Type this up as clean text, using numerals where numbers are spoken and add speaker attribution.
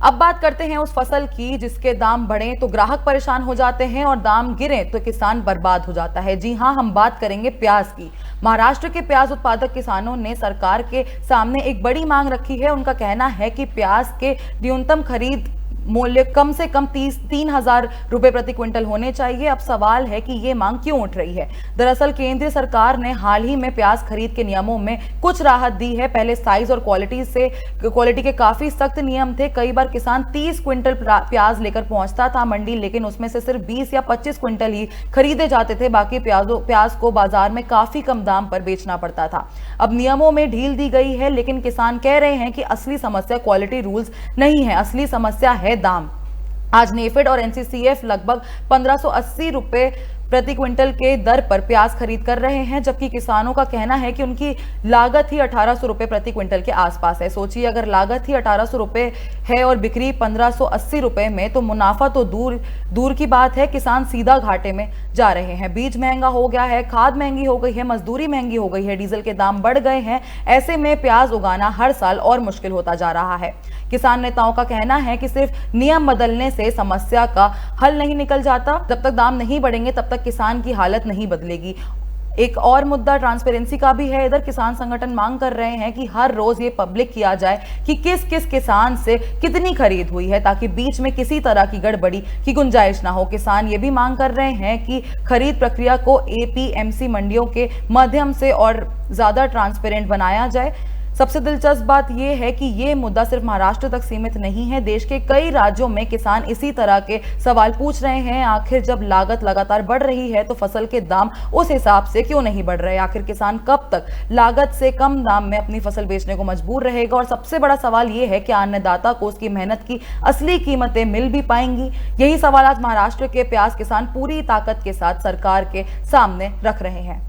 Speaker 1: अब बात करते हैं उस फसल की जिसके दाम बढ़े तो ग्राहक परेशान हो जाते हैं और दाम गिरे तो किसान बर्बाद हो जाता है। जी हां, हम बात करेंगे प्याज की। महाराष्ट्र के प्याज उत्पादक किसानों ने सरकार के सामने एक बड़ी मांग रखी है। उनका कहना है कि प्याज के न्यूनतम खरीद मूल्य कम से कम 3,000 रुपए प्रति क्विंटल होने चाहिए। अब सवाल है कि ये मांग क्यों उठ रही है। दरअसल केंद्रीय सरकार ने हाल ही में प्याज खरीद के नियमों में कुछ राहत दी है। पहले साइज और क्वालिटी के काफी सख्त नियम थे। कई बार किसान 30 क्विंटल प्याज लेकर पहुंचता था मंडी, लेकिन उसमें से सिर्फ 20 या 25 क्विंटल ही खरीदे जाते थे। बाकी प्याज को बाजार में काफी कम दाम पर बेचना पड़ता था। अब नियमों में ढील दी गई है, लेकिन किसान कह रहे हैं कि असली समस्या क्वालिटी रूल्स नहीं है, असली समस्या है दाम। आज नेफेड और एनसीसीएफ लगभग 1580 रुपए प्रति क्विंटल के दर पर प्याज खरीद कर रहे हैं, जबकि किसानों का कहना है कि उनकी लागत ही 1800 रुपए प्रति क्विंटल के आसपास है। सोचिए, अगर लागत ही 1800 रुपए है और बिक्री 1580 रुपए में, तो मुनाफा तो दूर की बात है, किसान सीधा घाटे में जा रहे हैं। बीज महंगा हो गया है, खाद महंगी हो गई है, मजदूरी महंगी हो गई है, डीजल के दाम बढ़ गए हैं। ऐसे में प्याज उगाना हर साल और मुश्किल होता जा रहा है। किसान नेताओं का कहना है कि सिर्फ नियम बदलने से समस्या का हल नहीं निकल जाता। जब तक दाम नहीं बढ़ेंगे तब तक किसान की हालत नहीं बदलेगी। एक और मुद्दा ट्रांसपेरेंसी का भी है। इधर किसान संगठन मांग कर रहे हैं कि हर रोज ये पब्लिक किया जाए कि किस किस किसान से कितनी खरीद हुई है, ताकि बीच में किसी तरह की गड़बड़ी की गुंजाइश ना हो। किसान ये भी मांग कर रहे हैं कि खरीद प्रक्रिया को एपीएमसी मंडियों के माध्यम से और ज्यादा ट्रांसपेरेंट बनाया जाए। सबसे दिलचस्प बात यह है कि ये मुद्दा सिर्फ महाराष्ट्र तक सीमित नहीं है। देश के कई राज्यों में किसान इसी तरह के सवाल पूछ रहे हैं। आखिर जब लागत लगातार बढ़ रही है तो फसल के दाम उस हिसाब से क्यों नहीं बढ़ रहे? आखिर किसान कब तक लागत से कम दाम में अपनी फसल बेचने को मजबूर रहेगा? और सबसे बड़ा सवाल यह है कि अन्नदाता को उसकी मेहनत की असली कीमतें मिल भी पाएंगी? यही सवाल आज महाराष्ट्र के प्याज किसान पूरी ताकत के साथ सरकार के सामने रख रहे हैं।